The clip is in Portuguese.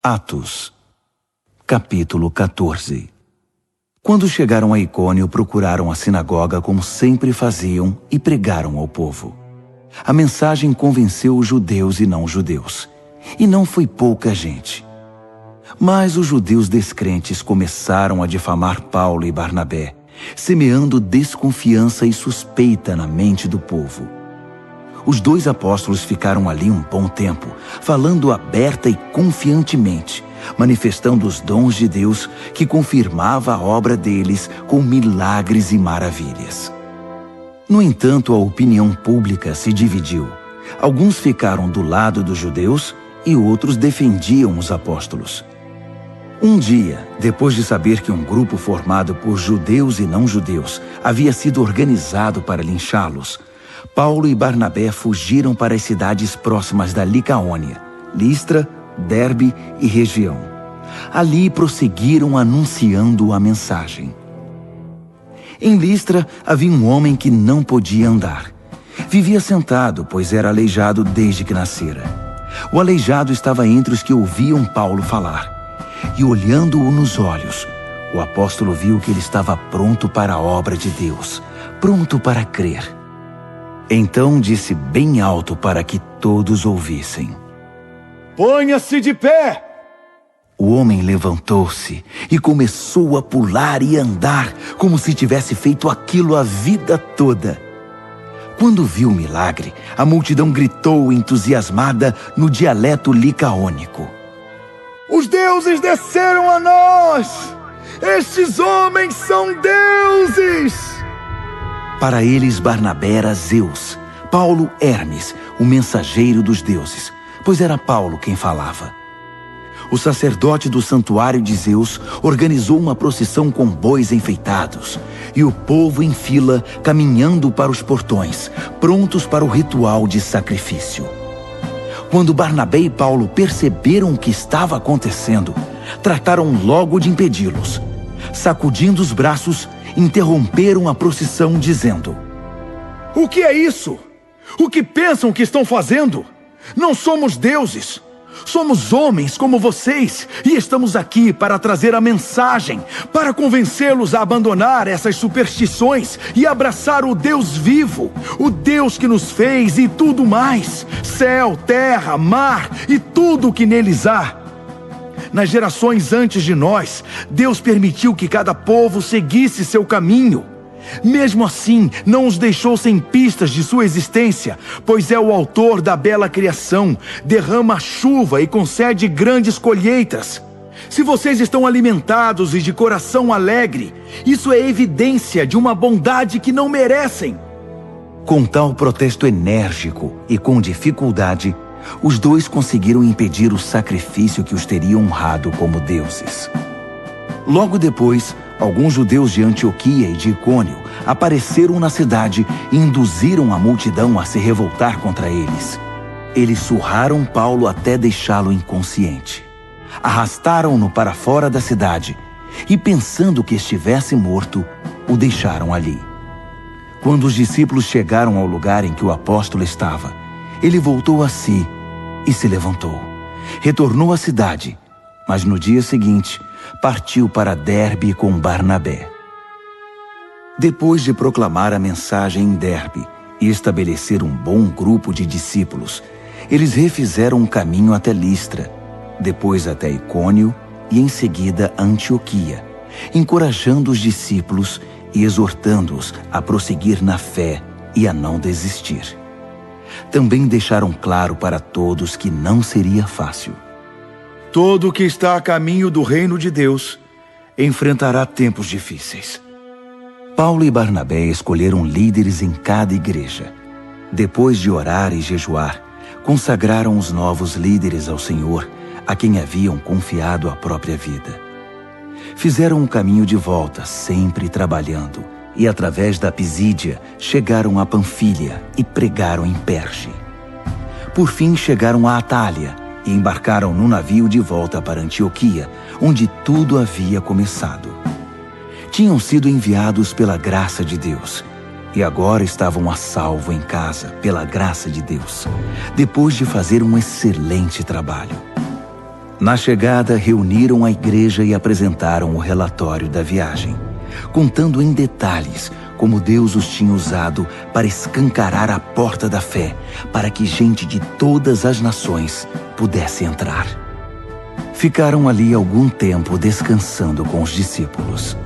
Atos, capítulo 14. Quando chegaram a Icônio, procuraram a sinagoga como sempre faziam e pregaram ao povo. A mensagem convenceu os judeus e não judeus, e não foi pouca gente. Mas os judeus descrentes começaram a difamar Paulo e Barnabé, semeando desconfiança e suspeita na mente do povo. Os dois apóstolos ficaram ali um bom tempo, falando aberta e confiantemente, manifestando os dons de Deus que confirmava a obra deles com milagres e maravilhas. No entanto, a opinião pública se dividiu. Alguns ficaram do lado dos judeus e outros defendiam os apóstolos. Um dia, depois de saber que um grupo formado por judeus e não-judeus havia sido organizado para linchá-los, Paulo e Barnabé fugiram para as cidades próximas da Licaônia, Listra, Derbe e região. Ali prosseguiram anunciando a mensagem. Em Listra havia um homem que não podia andar. Vivia sentado, pois era aleijado desde que nascera. O aleijado estava entre os que ouviam Paulo falar. E olhando-o nos olhos, o apóstolo viu que ele estava pronto para a obra de Deus, pronto para crer. Então disse bem alto para que todos ouvissem: Ponha-se de pé! O homem levantou-se e começou a pular e andar como se tivesse feito aquilo a vida toda. Quando viu o milagre, a multidão gritou entusiasmada no dialeto licaônico: Os deuses desceram a nós! Estes homens são deuses! Para eles, Barnabé era Zeus, Paulo Hermes, o mensageiro dos deuses, pois era Paulo quem falava. O sacerdote do santuário de Zeus organizou uma procissão com bois enfeitados, e o povo em fila caminhando para os portões, prontos para o ritual de sacrifício. Quando Barnabé e Paulo perceberam o que estava acontecendo, trataram logo de impedi-los. Sacudindo os braços, interromperam a procissão dizendo: O que é isso? O que pensam que estão fazendo? Não somos deuses. Somos homens como vocês e estamos aqui para trazer a mensagem, para convencê-los a abandonar essas superstições e abraçar o Deus vivo, o Deus que nos fez e tudo mais, céu, terra, mar e tudo o que neles há. Nas gerações antes de nós, Deus permitiu que cada povo seguisse seu caminho. Mesmo assim, não os deixou sem pistas de sua existência, pois é o autor da bela criação, derrama a chuva e concede grandes colheitas. Se vocês estão alimentados e de coração alegre, isso é evidência de uma bondade que não merecem. Com tal protesto enérgico e com dificuldade, os dois conseguiram impedir o sacrifício que os teria honrado como deuses. Logo depois, alguns judeus de Antioquia e de Icônio apareceram na cidade e induziram a multidão a se revoltar contra eles. Eles surraram Paulo até deixá-lo inconsciente. Arrastaram-no para fora da cidade e, pensando que estivesse morto, o deixaram ali. Quando os discípulos chegaram ao lugar em que o apóstolo estava, ele voltou a si e se levantou. Retornou à cidade, mas no dia seguinte partiu para Derbe com Barnabé. Depois de proclamar a mensagem em Derbe e estabelecer um bom grupo de discípulos, eles refizeram um caminho até Listra, depois até Icônio e em seguida a Antioquia, encorajando os discípulos e exortando-os a prosseguir na fé e a não desistir. Também deixaram claro para todos que não seria fácil. Todo o que está a caminho do reino de Deus enfrentará tempos difíceis. Paulo e Barnabé escolheram líderes em cada igreja. Depois de orar e jejuar, consagraram os novos líderes ao Senhor, a quem haviam confiado a própria vida. Fizeram o caminho de volta, sempre trabalhando, e através da Pisídia chegaram a Panfília e pregaram em Perge. Por fim chegaram a Atália e embarcaram no navio de volta para Antioquia, onde tudo havia começado. Tinham sido enviados pela graça de Deus e agora estavam a salvo em casa pela graça de Deus, depois de fazer um excelente trabalho. Na chegada, reuniram a igreja e apresentaram o relatório da viagem, contando em detalhes como Deus os tinha usado para escancarar a porta da fé, para que gente de todas as nações pudesse entrar. Ficaram ali algum tempo descansando com os discípulos.